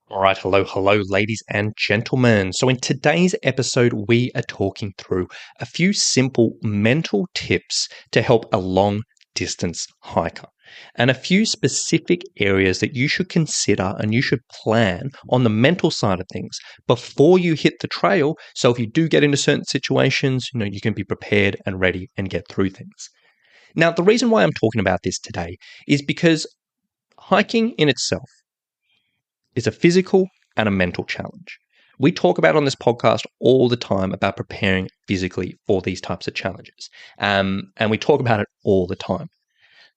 All right, hello, ladies and gentlemen. So, in today's episode, we are talking through a few simple mental tips to help a long distance hiker and a few specific areas that you should consider and you should plan on the mental side of things before you hit the trail. So, if you do get into certain situations, you can be prepared and ready and get through things. Now, the reason why I'm talking about this today is because hiking in itself is a physical and a mental challenge. We talk about on this podcast all the time about preparing physically for these types of challenges. And we talk about it all the time.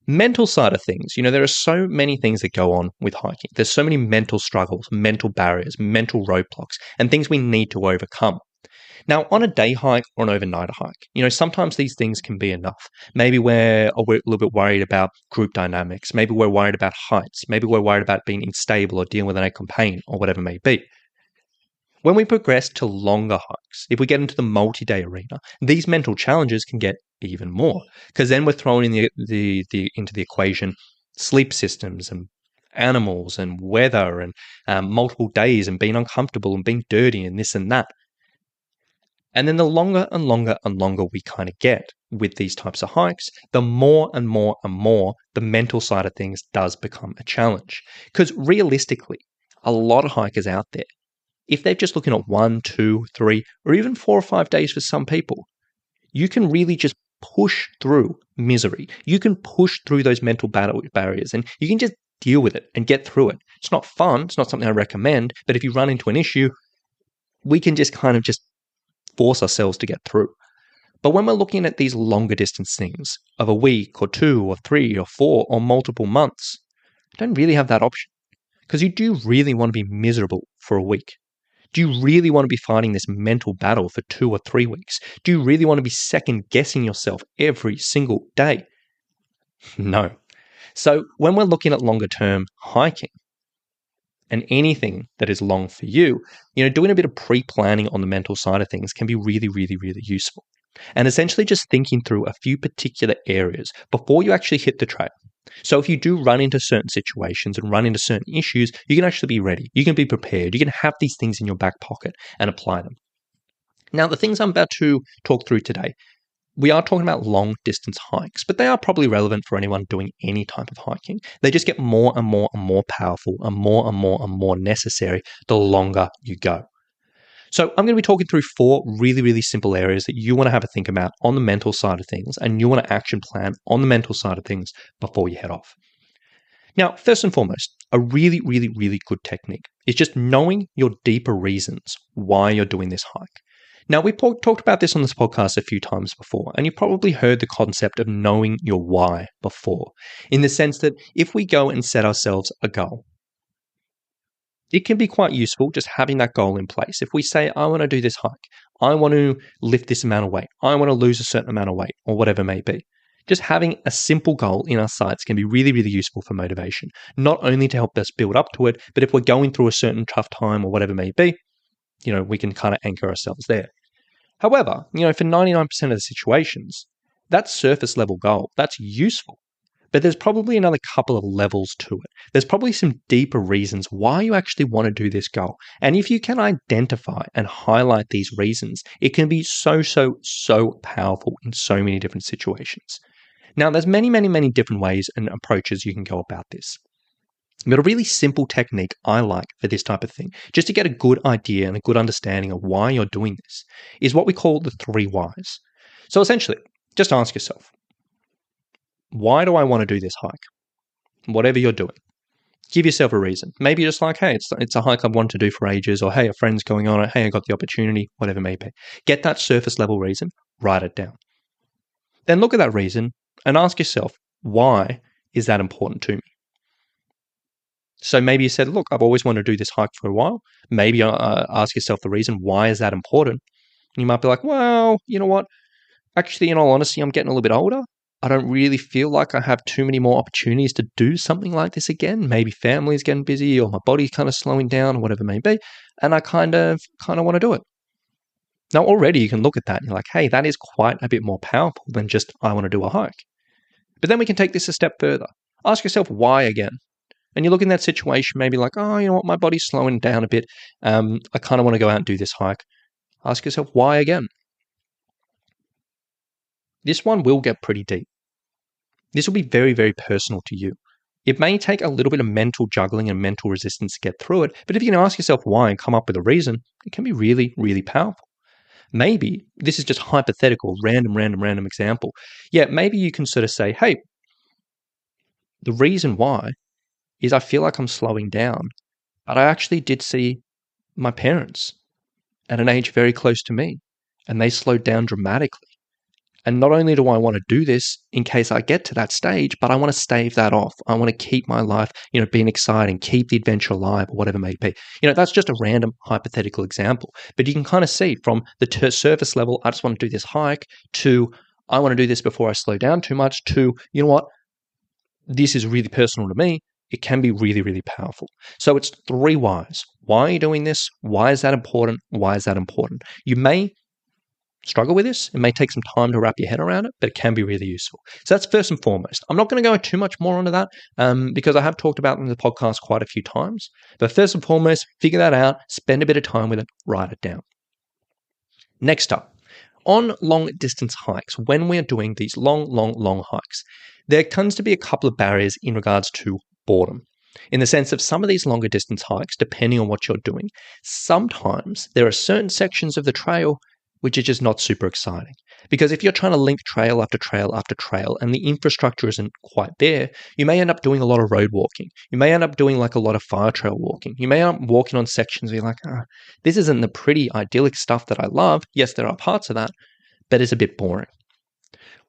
Mental side of things, there are so many things that go on with hiking. There's so many mental struggles, mental barriers, mental roadblocks, and things we need to overcome. Now, on a day hike or an overnight hike, sometimes these things can be enough. Maybe we're a little bit worried about group dynamics. Maybe we're worried about heights. Maybe we're worried about being unstable or dealing with an ache and pain or whatever it may be. When we progress to longer hikes, if we get into the multi-day arena, these mental challenges can get even more because then we're throwing in into the equation sleep systems and animals and weather and multiple days and being uncomfortable and being dirty and this and that. And then the longer and longer and longer we kind of get with these types of hikes, the more and more and more the mental side of things does become a challenge. Because realistically, a lot of hikers out there, if they're just looking at 1, 2, 3, or even 4 or 5 days for some people, you can really just push through misery. You can push through those mental barriers and you can just deal with it and get through it. It's not fun. It's not something I recommend. But if you run into an issue, we can just kind of just force ourselves to get through. But when we're looking at these longer distance things of a week or 2 or 3 or 4 or multiple months, you don't really have that option because you do really want to be miserable for a week. Do you really want to be fighting this mental battle for 2 or 3 weeks? Do you really want to be second guessing yourself every single day? No. So when we're looking at longer term hiking, and anything that is long for you, doing a bit of pre-planning on the mental side of things can be really, really, really useful. And essentially just thinking through a few particular areas before you actually hit the trail. So if you do run into certain situations and run into certain issues, you can actually be ready. You can be prepared. You can have these things in your back pocket and apply them. Now, the things I'm about to talk through today, we are talking about long distance hikes, but they are probably relevant for anyone doing any type of hiking. They just get more and more and more powerful and more and more and more necessary the longer you go. So I'm going to be talking through 4 really, really simple areas that you want to have a think about on the mental side of things, and you want to action plan on the mental side of things before you head off. Now, first and foremost, a really, really, really good technique is just knowing your deeper reasons why you're doing this hike. Now, we've talked about this on this podcast a few times before, and you've probably heard the concept of knowing your why before, in the sense that if we go and set ourselves a goal, it can be quite useful just having that goal in place. If we say, I want to do this hike, I want to lift this amount of weight, I want to lose a certain amount of weight, or whatever it may be, just having a simple goal in our sights can be really, really useful for motivation, not only to help us build up to it, but if we're going through a certain tough time or whatever it may be, we can kind of anchor ourselves there. However, for 99% of the situations, that surface level goal, that's useful. But there's probably another couple of levels to it. There's probably some deeper reasons why you actually want to do this goal. And if you can identify and highlight these reasons, it can be so, so, so powerful in so many different situations. Now, there's many, many, many different ways and approaches you can go about this. But a really simple technique I like for this type of thing, just to get a good idea and a good understanding of why you're doing this, is what we call the 3 whys. So essentially, just ask yourself, why do I want to do this hike? Whatever you're doing, give yourself a reason. Maybe you're just like, hey, it's a hike I've wanted to do for ages, or hey, a friend's going on it, hey, I got the opportunity, whatever it may be. Get that surface level reason, write it down. Then look at that reason and ask yourself, why is that important to me? So maybe you said, look, I've always wanted to do this hike for a while. Maybe ask yourself the reason, why is that important? And you might be like, well, you know what? Actually, in all honesty, I'm getting a little bit older. I don't really feel like I have too many more opportunities to do something like this again. Maybe family's getting busy or my body's kind of slowing down or whatever it may be. And I kind of want to do it. Now, already you can look at that and you're like, hey, that is quite a bit more powerful than just I want to do a hike. But then we can take this a step further. Ask yourself why again. And you look in that situation, maybe like, oh, you know what, my body's slowing down a bit. I kind of want to go out and do this hike. Ask yourself, why again? This one will get pretty deep. This will be very, very personal to you. It may take a little bit of mental juggling and mental resistance to get through it, but if you can ask yourself why and come up with a reason, it can be really, really powerful. Maybe this is just hypothetical, random example. Yeah, maybe you can sort of say, hey, the reason why is I feel like I'm slowing down, but I actually did see my parents at an age very close to me, and they slowed down dramatically. And not only do I want to do this in case I get to that stage, but I want to stave that off. I want to keep my life, being exciting, keep the adventure alive, or whatever it may be. That's just a random hypothetical example. But you can kind of see from the surface level, I just want to do this hike, to I want to do this before I slow down too much, to, you know what, this is really personal to me. It can be really, really powerful. So it's 3 whys. Why are you doing this? Why is that important? Why is that important? You may struggle with this. It may take some time to wrap your head around it, but it can be really useful. So that's first and foremost. I'm not going to go too much more onto that because I have talked about it in the podcast quite a few times. But first and foremost, figure that out, spend a bit of time with it, write it down. Next up, on long distance hikes, when we're doing these long hikes, there tends to be a couple of barriers in regards to boredom. In the sense of some of these longer distance hikes, depending on what you're doing, sometimes there are certain sections of the trail which are just not super exciting. Because if you're trying to link trail after trail after trail and the infrastructure isn't quite there, you may end up doing a lot of road walking. You may end up doing like a lot of fire trail walking. You may end up walking on sections where you're like, this isn't the pretty idyllic stuff that I love. Yes, there are parts of that, but it's a bit boring.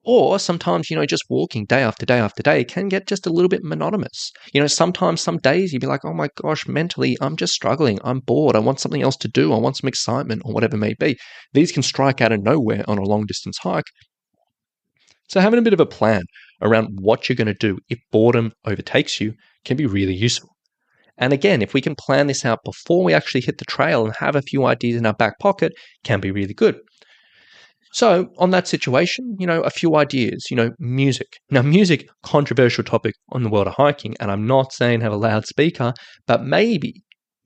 Or sometimes, just walking day after day after day can get just a little bit monotonous. Sometimes, some days you'd be like, oh my gosh, mentally, I'm just struggling. I'm bored. I want something else to do. I want some excitement or whatever it may be. These can strike out of nowhere on a long distance hike. So having a bit of a plan around what you're going to do if boredom overtakes you can be really useful. And again, if we can plan this out before we actually hit the trail and have a few ideas in our back pocket, can be really good. So on that situation, a few ideas, music. Now, music, controversial topic on the world of hiking, and I'm not saying have a loudspeaker, but maybe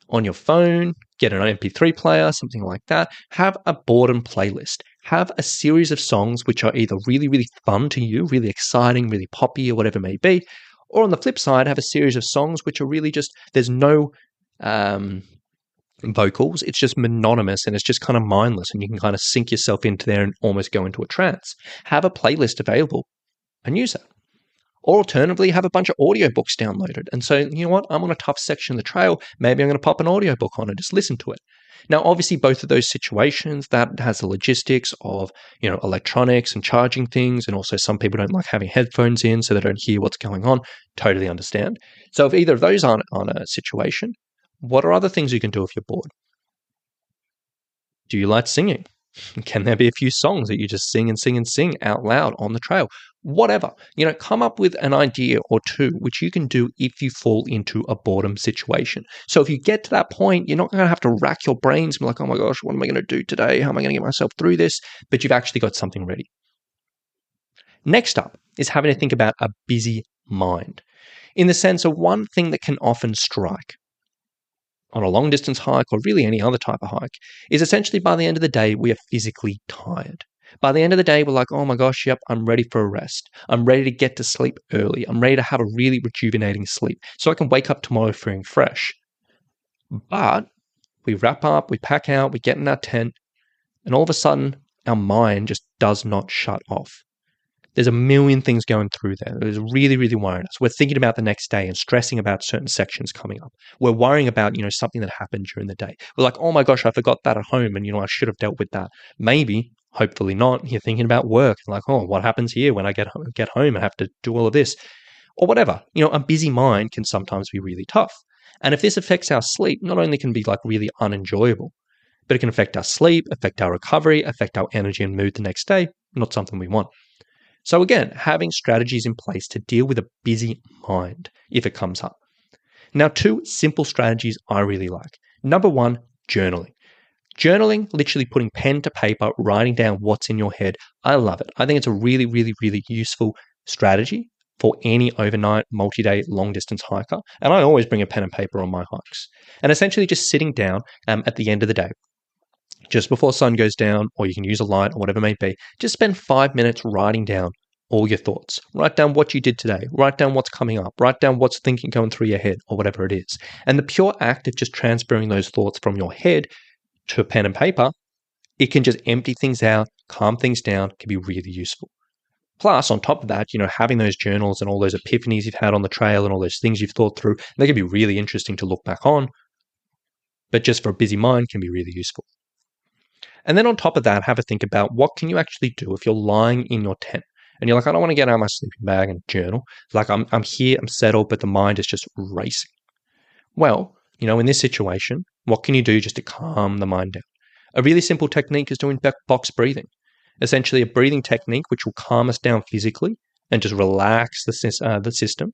on your phone, get an MP3 player, something like that, have a boredom playlist. Have a series of songs which are either really, really fun to you, really exciting, really poppy, or whatever it may be, or on the flip side, have a series of songs which are really just, there's no vocals, it's just monotonous and it's just kind of mindless and you can kind of sink yourself into there and almost go into a trance. Have a playlist available and use that. Or alternatively, have a bunch of audiobooks downloaded. And so, you know what, I'm on a tough section of the trail, maybe I'm going to pop an audiobook on and just listen to it. Now, obviously, both of those situations, that has the logistics of, electronics and charging things, and also some people don't like having headphones in so they don't hear what's going on. Totally understand. So if either of those aren't on a situation, what are other things you can do if you're bored? Do you like singing? Can there be a few songs that you just sing and sing and sing out loud on the trail? Whatever. Come up with an idea or two which you can do if you fall into a boredom situation. So if you get to that point, you're not going to have to rack your brains and be like, oh my gosh, what am I going to do today? How am I going to get myself through this? But you've actually got something ready. Next up is having to think about a busy mind, in the sense of one thing that can often strike on a long distance hike or really any other type of hike is essentially by the end of the day, we are physically tired. By the end of the day, we're like, oh my gosh, yep, I'm ready for a rest. I'm ready to get to sleep early. I'm ready to have a really rejuvenating sleep so I can wake up tomorrow feeling fresh. But we wrap up, we pack out, we get in our tent, and all of a sudden, our mind just does not shut off. There's a million things going through there. It's really, really worrying us. We're thinking about the next day and stressing about certain sections coming up. We're worrying about, something that happened during the day. We're like, oh my gosh, I forgot that at home and, I should have dealt with that. Maybe, hopefully not, you're thinking about work. Like, oh, what happens here when I get home and have to do all of this? Or whatever. A busy mind can sometimes be really tough. And if this affects our sleep, not only can it be like really unenjoyable, but it can affect our sleep, affect our recovery, affect our energy and mood the next day. Not something we want. So again, having strategies in place to deal with a busy mind if it comes up. Now, 2 simple strategies I really like. Number 1, journaling. Journaling, literally putting pen to paper, writing down what's in your head. I love it. I think it's a really, really, really useful strategy for any overnight, multi-day, long-distance hiker. And I always bring a pen and paper on my hikes. And essentially just sitting down at the end of the day, just before sun goes down, or you can use a light or whatever it may be, just spend 5 minutes writing down all your thoughts. Write down what you did today. Write down what's coming up. Write down what's thinking going through your head or whatever it is. And the pure act of just transferring those thoughts from your head to a pen and paper, it can just empty things out, calm things down, can be really useful. Plus, on top of that, having those journals and all those epiphanies you've had on the trail and all those things you've thought through, they can be really interesting to look back on, but just for a busy mind can be really useful. And then on top of that, have a think about what can you actually do if you're lying in your tent and you're like, I don't want to get out of my sleeping bag and journal. Like I'm here, I'm settled, but the mind is just racing. Well, in this situation, what can you do just to calm the mind down? A really simple technique is doing box breathing. Essentially a breathing technique which will calm us down physically and just relax the system,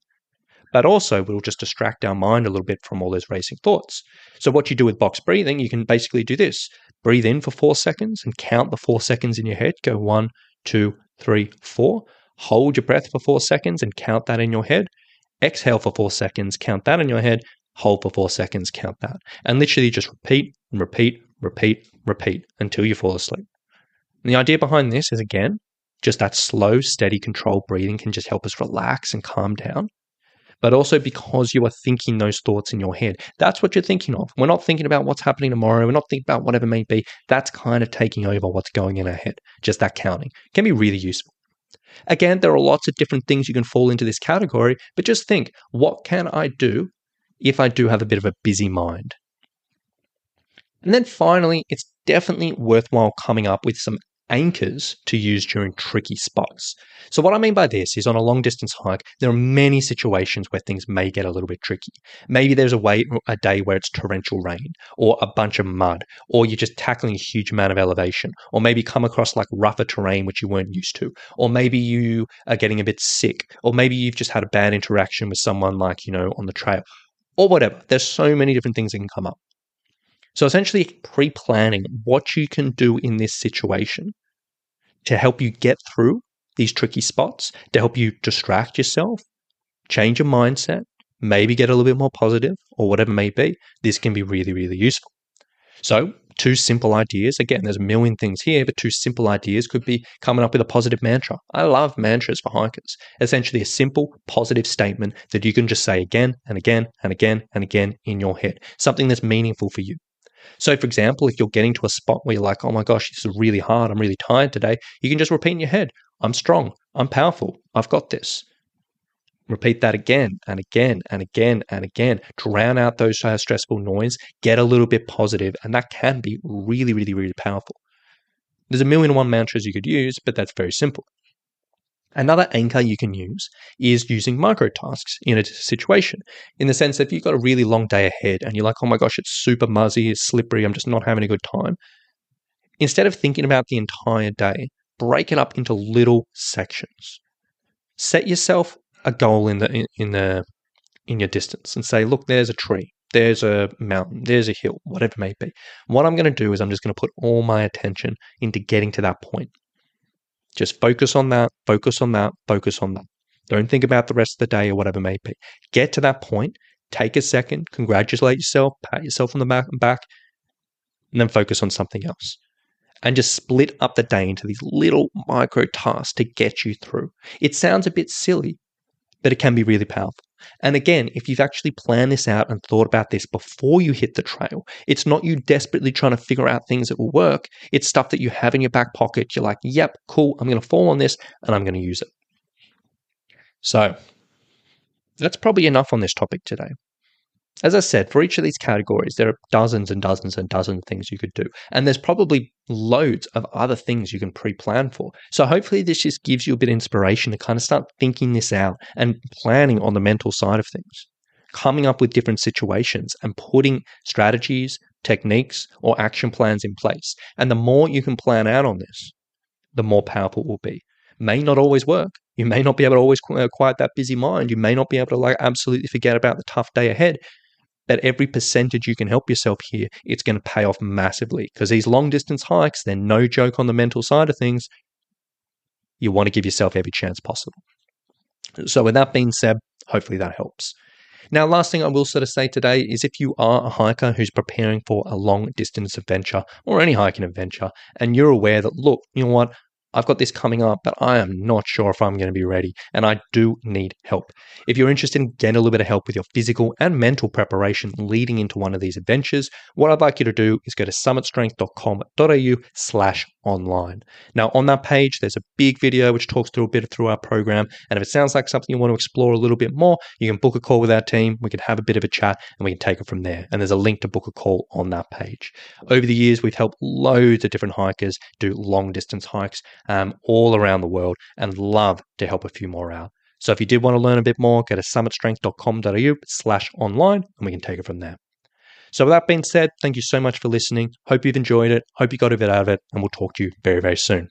but also will just distract our mind a little bit from all those racing thoughts. So what you do with box breathing, you can basically do this. Breathe in for 4 seconds and count the 4 seconds in your head. Go 1, 2, 3, 4. Hold your breath for 4 seconds and count that in your head. Exhale for 4 seconds, count that in your head. Hold for 4 seconds, count that. And literally just repeat and repeat, repeat, repeat until you fall asleep. And the idea behind this is, again, just that slow, steady, controlled breathing can just help us relax and calm down. But also because you are thinking those thoughts in your head. That's what you're thinking of. We're not thinking about what's happening tomorrow. We're not thinking about whatever it may be. That's kind of taking over what's going in our head. Just that counting can be really useful. Again, there are lots of different things you can fall into this category, but just think, what can I do if I do have a bit of a busy mind? And then finally, it's definitely worthwhile coming up with some anchors to use during tricky spots. So what I mean by this is on a long distance hike, there are many situations where things may get a little bit tricky. Maybe there's a day where it's torrential rain or a bunch of mud, or you're just tackling a huge amount of elevation, or maybe come across like rougher terrain which you weren't used to, or maybe you are getting a bit sick, or maybe you've just had a bad interaction with someone like, on the trail, or whatever. There's so many different things that can come up. So essentially pre-planning what you can do in this situation to help you get through these tricky spots, to help you distract yourself, change your mindset, maybe get a little bit more positive or whatever it may be, this can be really, really useful. So 2 simple ideas. Again, there's a million things here, but 2 simple ideas could be coming up with a positive mantra. I love mantras for hikers. Essentially a simple positive statement that you can just say again and again and again and again in your head, something that's meaningful for you. So, for example, if you're getting to a spot where you're like, oh my gosh, this is really hard, I'm really tired today, you can just repeat in your head, I'm strong, I'm powerful, I've got this. Repeat that again and again and again and again. Drown out those stressful noise, get a little bit positive, and that can be really, really, really powerful. There's a million and one mantras you could use, but that's very simple. Another anchor you can use is using micro tasks in a situation, in the sense that if you've got a really long day ahead and you're like, oh my gosh, it's super muzzy, it's slippery, I'm just not having a good time. Instead of thinking about the entire day, break it up into little sections. Set yourself a goal in your distance and say, look, there's a tree, there's a mountain, there's a hill, whatever it may be. What I'm going to do is I'm just going to put all my attention into getting to that point. Just focus on that, focus on that, focus on that. Don't think about the rest of the day or whatever it may be. Get to that point, take a second, congratulate yourself, pat yourself on the back, and then focus on something else. And just split up the day into these little micro tasks to get you through. It sounds a bit silly, but it can be really powerful. And again, if you've actually planned this out and thought about this before you hit the trail, it's not you desperately trying to figure out things that will work. It's stuff that you have in your back pocket. You're like, yep, cool, I'm going to fall on this and I'm going to use it. So that's probably enough on this topic today. As I said, for each of these categories, there are dozens and dozens and dozens of things you could do. And there's probably loads of other things you can pre-plan for. So hopefully this just gives you a bit of inspiration to kind of start thinking this out and planning on the mental side of things, coming up with different situations and putting strategies, techniques, or action plans in place. And the more you can plan out on this, the more powerful it will be. May not always work. You may not be able to always quiet that busy mind. You may not be able to absolutely forget about the tough day ahead. But every percentage you can help yourself here, it's going to pay off massively, because these long distance hikes, they're no joke on the mental side of things. You want to give yourself every chance possible. So with that being said, hopefully that helps. Now, last thing I will sort of say today is if you are a hiker who's preparing for a long distance adventure or any hiking adventure, and you're aware that, look, you know what, I've got this coming up, but I am not sure if I'm going to be ready, and I do need help. If you're interested in getting a little bit of help with your physical and mental preparation leading into one of these adventures, what I'd like you to do is go to summitstrength.com.au/online. Now, on that page, there's a big video which talks through a bit through our program, and if it sounds like something you want to explore a little bit more, you can book a call with our team, we can have a bit of a chat, and we can take it from there. And there's a link to book a call on that page. Over the years, we've helped loads of different hikers do long distance hikes all around the world, and love to help a few more out. So if you did want to learn a bit more, go to summitstrength.com.au/online, and we can take it from there. So with that being said, thank you so much for listening. Hope you've enjoyed it. Hope you got a bit out of it, and we'll talk to you very, very soon.